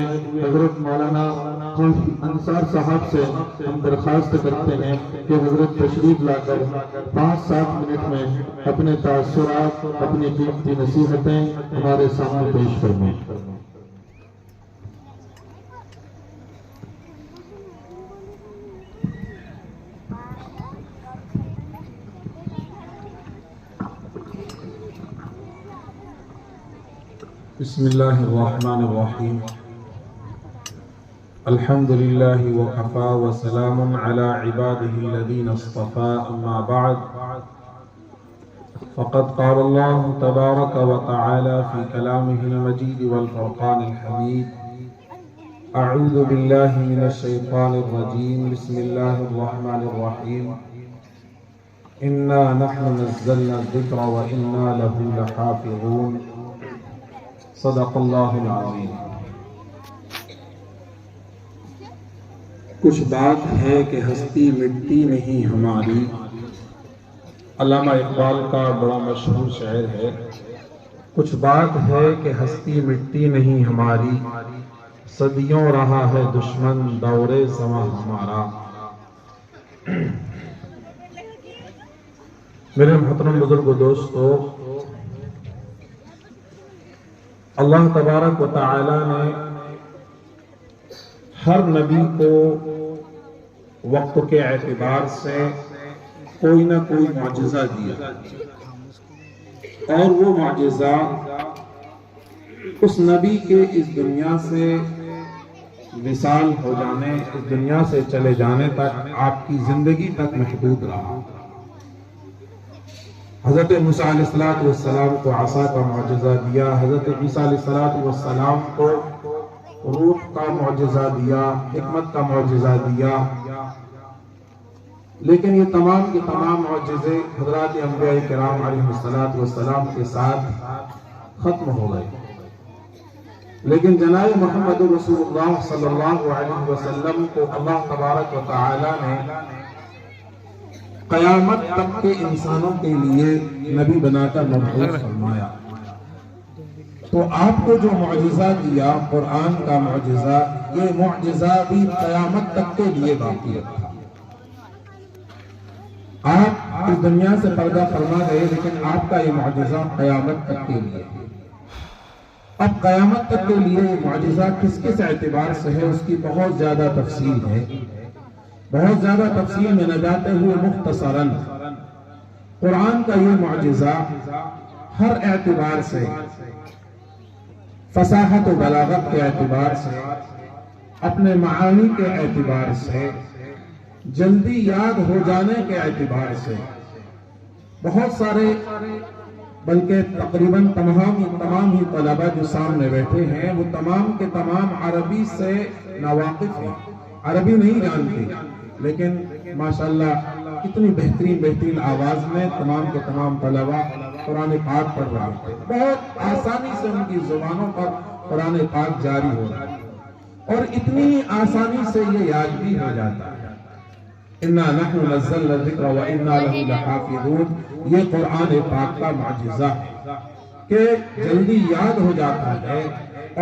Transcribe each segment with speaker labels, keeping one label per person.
Speaker 1: حضرت مولانا انصار صاحب سے ہم درخواست کرتے ہیں کہ حضرت تشریف لا کر 5-7 منٹ میں اپنے تاثرات، اپنی قیمتی نصیحتیں ہمارے سامنے پیش فرمائیں۔
Speaker 2: بسم اللہ الرحمن الرحیم الحمد للہ وکفى وسلام علی عباده الذین اصطفى اما بعد فقد قال اللہ تبارک وتعالی فی کلامہ المجید والفرقان الحمید اعوذ باللہ من الشیطان الرجیم بسم اللہ الرحمن الرحیم انا نحن نزلنا الذکر وانا له لحافظون صدق اللہ العظیم۔ کچھ بات ہے کہ ہستی مٹتی نہیں ہماری، علامہ اقبال کا بڑا مشہور شعر ہے۔ کچھ بات ہے کہ ہستی مٹتی نہیں ہماری، صدیوں رہا ہے دشمن دور زماں ہمارا۔ میرے محترم بزرگ و دوستو، اللہ تبارک و تعالی نے ہر نبی کو وقت کے اعتبار سے کوئی نہ کوئی معجزہ دیا، اور وہ معجزہ اس نبی کے اس دنیا سے وصال ہو جانے، اس دنیا سے چلے جانے تک، آپ کی زندگی تک محدود رہا۔ حضرت موسیٰ علیہ السلام کو عصا کا معجزہ دیا، حضرت عیسیٰ علیہ السلام کو روح کا معجزہ دیا، حکمت کا معجزہ دیا، لیکن یہ تمام کے تمام معجزے حضرات انبیاء کرام علیہ السلام کے ساتھ ختم ہو گئے۔ لیکن جناب محمد رسول اللہ صلی اللہ علیہ وسلم کو اللہ تبارک و تعالی نے قیامت تک کے انسانوں کے لیے نبی بنا کر مبعوث فرمایا۔ تو آپ کو جو معجزہ دیا قرآن کا معجزہ، یہ معجزہ بھی قیامت تک کے لیے باقی رکھا۔ آپ اس دنیا سے پردہ فرما گئے، لیکن آپ کا یہ معجزہ قیامت تک کے لیے۔ اب قیامت تک کے لیے یہ معجزہ کس کس اعتبار سے ہے، اس کی بہت زیادہ تفصیل ہے۔ بہت زیادہ تفصیل میں نہ جاتے ہوئے مختصراً، قرآن کا یہ معجزہ ہر اعتبار سے، فصاحت و بلاغت کے اعتبار سے، اپنے معانی کے اعتبار سے، جلدی یاد ہو جانے کے اعتبار سے، بہت سارے بلکہ تقریباً تمام ہی طلبہ جو سامنے بیٹھے ہیں وہ تمام کے تمام عربی سے ناواقف ہیں، عربی نہیں جانتے، لیکن ماشاءاللہ کتنی بہترین آواز میں تمام کے تمام طلبہ قرآن پاک پڑھ رہے ہیں۔ بہت آسانی سے ان کی زبانوں پر قرآن پاک جاری ہو رہا ہے، اور اتنی آسانی سے یہ یاد بھی ہو جاتا ہے۔ اِنَّا نَحْنُ نَزَّلْنَا الذِّكْرَ وَإِنَّا لَهُ لَحَافِظُونَ، یہ قرآن پاک کا معجزہ ہے کہ جلدی یاد ہو جاتا ہے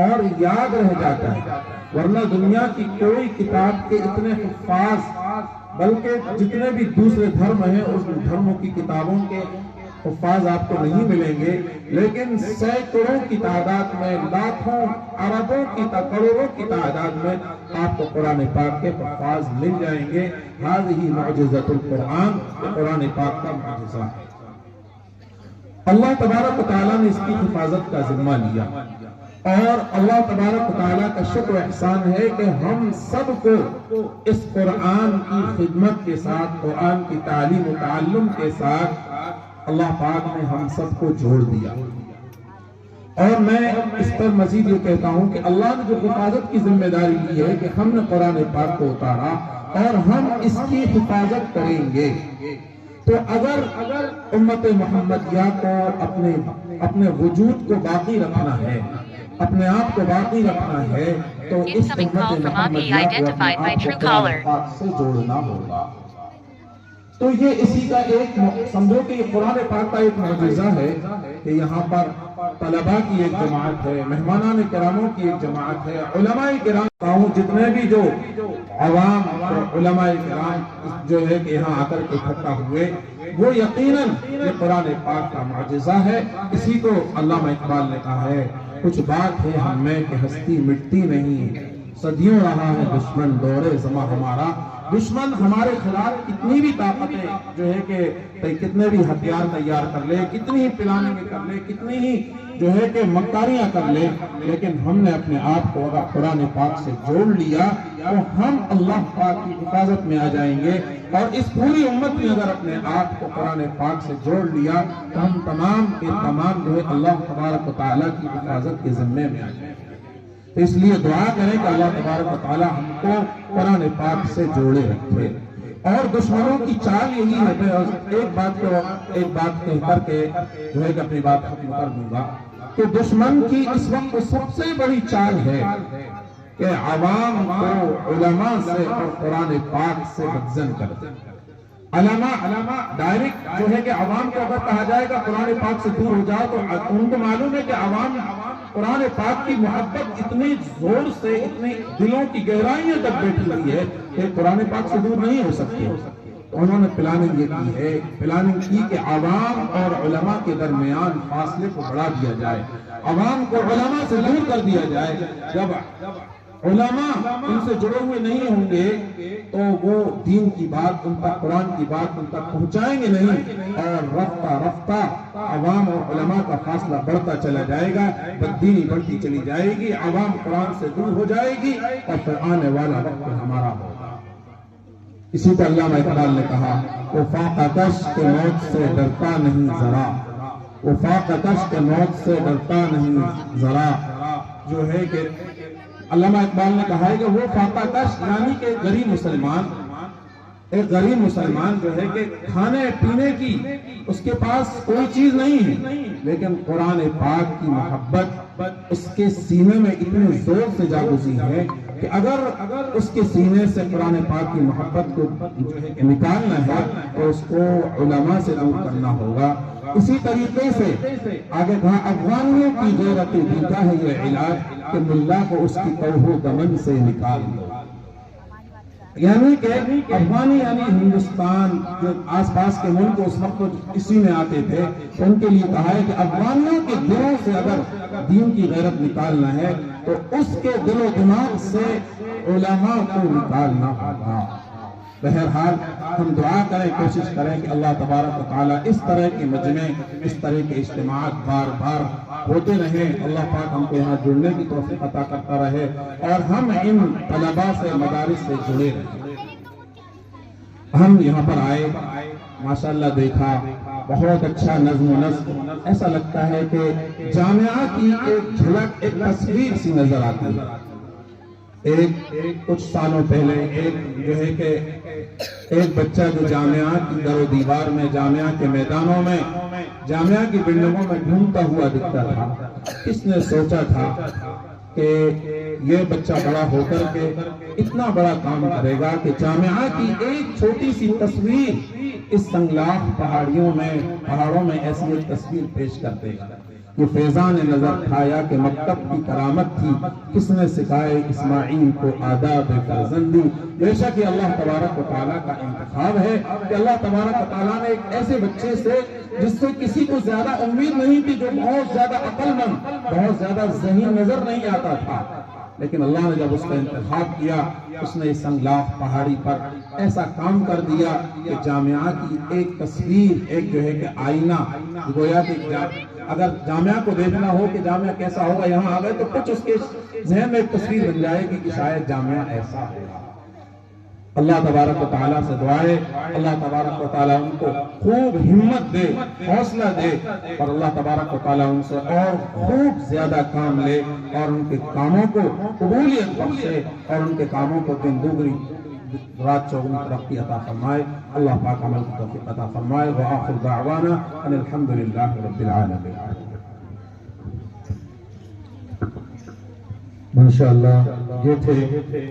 Speaker 2: اور یاد رہ جاتا ہے، ورنہ دنیا کی کوئی کتاب کے اتنے حفاظ، بلکہ جتنے بھی دوسرے دھرم ہیں اس دھرموں کی کتابوں کے حفاظ آپ کو نہیں ملیں گے، لیکن سینکڑوں کی تعداد میں، لاکھوں اربوں کی کروڑوں کی تعداد میں آپ کو قرآن پاک کے حفاظ مل جائیں گے۔ هذه معجزۃ القرآن، قرآن پاک کا معجزہ ہے۔ اللہ تبارک و تعالیٰ نے اس کی حفاظت کا ذمہ لیا، اور اللہ تبارک و تعالیٰ کا شکر و احسان ہے کہ ہم سب کو اس قرآن کی خدمت کے ساتھ، قرآن کی تعلیم و تعلم کے ساتھ اللہ پاک نے ہم سب کو جوڑ دیا۔ اور میں اس پر مزید یہ کہتا ہوں کہ اللہ نے جو حفاظت کی ذمہ داری لی ہے کہ ہم نے قرآن پاک کو اتارا اور ہم اس کی حفاظت کریں گے، تو اگر امت محمدیہ کو اپنے وجود کو باقی رکھنا ہے، اپنے آپ کو باقی رکھنا ہے، تو اس امت محمدیہ کو اپنے آپ کو قرآن پاک سے جوڑنا ہوگا۔ تو یہ اسی کا ایک سمجھو کہ یہ قرآن پاک کا ایک معجزہ ہے کہ یہاں پر طلباء کی ایک جماعت ہے، مہمانان کراموں کی ایک جماعت ہے، علماء کرام جتنے بھی جو عوام اور علماء کرام جو ہے کہ یہاں آ کر کے اکٹھا ہوئے، وہ یقیناً یہ قرآن پاک کا معجزہ ہے۔ اسی کو علامہ اقبال نے کہا ہے، کچھ بات ہے ہم میں کہ ہستی مٹتی نہیں، صدیوں رہا ہے دشمن دور زماں ہمارا۔ دشمن ہمارے خلاف کتنی بھی طاقتیں جو ہے کہ کتنے بھی ہتھیار تیار کر لے، کتنی ہی پلاننگ کر لے، کتنی ہی جو ہے کہ مکاریاں کر لے، لیکن ہم نے اپنے آپ کو اگر قرآن پاک سے جوڑ لیا تو ہم اللہ پاک کی حفاظت میں آ جائیں گے۔ اور اس پوری امت نے اگر اپنے آپ کو قرآن پاک سے جوڑ لیا تو ہم تمام کے تمام جو ہے اللہ تبارک و تعالیٰ کی حفاظت کے ذمے میں آ جائیں گے۔ تو اس لیے دعا کریں کہ اللہ تبارک و تعالیٰ ہم کو قرآن پاک سے جوڑے رکھے۔ اور دشمنوں کی چال یہی ہے، میں ایک بات کہہ کر کے جو ہے کہ اپنی بات ختم کر دوں گا کہ دشمن کی اس وقت سب سے بڑی چال ہے کہ عوام کو علماء سے اور قرآن پاک سے بدظن کر دیں۔ علماء ڈائریکٹ جو ہے کہ عوام کو اگر کہا جائے گا قرآن پاک سے دور ہو جاؤ تو ان کو معلوم ہے کہ عوام قرآن پاک کی محبت اتنی زور سے، اتنی دلوں کی گہرائیوں تک بیٹھی ہوئی ہے کہ قرآن پاک سے دور نہیں ہو سکتی۔ تو انہوں نے پلاننگ یہ کی ہے، پلاننگ کی کہ عوام اور علماء کے درمیان فاصلے کو بڑھا دیا جائے، عوام کو علماء سے دور کر دیا جائے۔ جب علماء ان سے جڑے ہوئے نہیں ہوں گے تو وہ دین کی بات ان تک، قرآن کی بات ان تک پہنچائیں گے نہیں، اور رفتہ رفتہ عوام اور علماء کا فاصلہ بڑھتا چلا جائے گا، بددینی بڑھتی چلی جائے گی، عوام قرآن سے دور ہو جائے گی، اور پھر آنے والا وقت ہمارا ہوگا۔ اسی پر علامہ اقبال نے کہا، وہ فاقہ کش کے موت سے ڈرتا نہیں ذرا، وہ فاقہ کش کے موت سے ڈرتا نہیں ذرا، جو ہے کہ علامہ اقبال نے کہا ہے کہ وہ فاقہ کش یعنی کہ غریب مسلمان، ایک غریب مسلمان جو ہے کہ کھانے پینے کی اس کے پاس کوئی چیز نہیں ہے، لیکن قرآن پاک کی محبت اس کے سینے میں اتنے زور سے جاگزی ہے کہ اگر اس کے سینے سے قرآن پاک کی محبت کو جو ہے کہ نکالنا ہے تو اس کو علماء سے دور کرنا ہوگا۔ اسی طریقے سے آگے کہا، افغانیوں کی غیرت دین کا ہے یہ علاج کہ ملا کو اس کی کوہ دمن سے نکال دو۔ یعنی کہ افغانی یعنی ہندوستان جو آس پاس کے ملک اس وقت اسی میں آتے تھے، ان کے لیے کہا ہے کہ افغانیوں کے دلوں سے اگر دین کی غیرت نکالنا ہے تو اس کے دل و دماغ سے علماء کو نکالنا ہوگا۔ بہرحال ہم دعا کریں، کوشش کریں کہ اللہ تبارک و تعالیٰ اس طرح کے مجمع، اس طرح کے اجتماعات بار بار ہوتے رہیں، اللہ پاک ہم کو یہاں جڑنے کی توفیق عطا کرتا رہے اور ہم ان طلباء سے، مدارس سے جڑے رہیں۔ ہم یہاں پر آئے، ماشاءاللہ دیکھا، بہت اچھا نظم و نسق، ایسا لگتا ہے کہ جامعہ کی ایک جھلک، ایک تصویر سی نظر آتی ہے۔ کچھ سالوں پہلے جو ہے کہ ایک بچہ جو جامعہ کی در و دیوار میں، جامعہ کے میدانوں میں، جامعہ کی بلڈنگوں میں گھومتا ہوا دکھتا تھا۔ کس نے سوچا تھا کہ یہ بچہ بڑا ہو کر کے اتنا بڑا کام کرے گا کہ جامعہ کی ایک چھوٹی سی تصویر اس سنگلاخ پہاڑوں میں ایسی ایک تصویر پیش کر دے گا۔ یہ فیضان نظر کھایا کہ مکتب کی کرامت تھی، کس نے سکھائے اسماعیل کو آداب فرزندی۔ بے شک یہ اللہ تبارک و تعالیٰ کا انتخاب ہے کہ اللہ تبارک و تعالیٰ نے ایک ایسے بچے سے جس سے کسی کو زیادہ امید نہیں تھی، جو بہت زیادہ عقل مند، بہت زیادہ ذہین نظر نہیں آتا تھا، لیکن اللہ نے جب اس کا انتخاب کیا، اس نے اس سنگلاخ پہاڑی پر ایسا کام کر دیا کہ جامعہ کی ایک تصویر، ایک جو ہے کہ آئینہ، گویا کہ اگر جامعہ کو دیکھنا ہو کہ جامعہ کیسا ہوگا، یہاں آ گئے تو کچھ اس کے ذہن میں ایک تصویر بن جائے گی کہ شاید جامعہ ایسا ہوگا۔ اللہ تبارک و تعالیٰ سے دعائے، اللہ تبارک و تعالیٰ ان کو خوب ہمت دے، حوصلہ دے، اور اللہ تبارک و تعالیٰ ان سے اور خوب زیادہ کام لے اور ان کے کاموں کو قبولیت بخشے اور ان کے کاموں کو دن دوگنی رات چوگنی ترقی عطا فرمائے۔ اللہ پاک عمل کی توفیق عطا فرمائے۔ وآخر دعوانا ان الحمدللہ رب العالمین۔
Speaker 1: ماشاءاللہ یہ تھے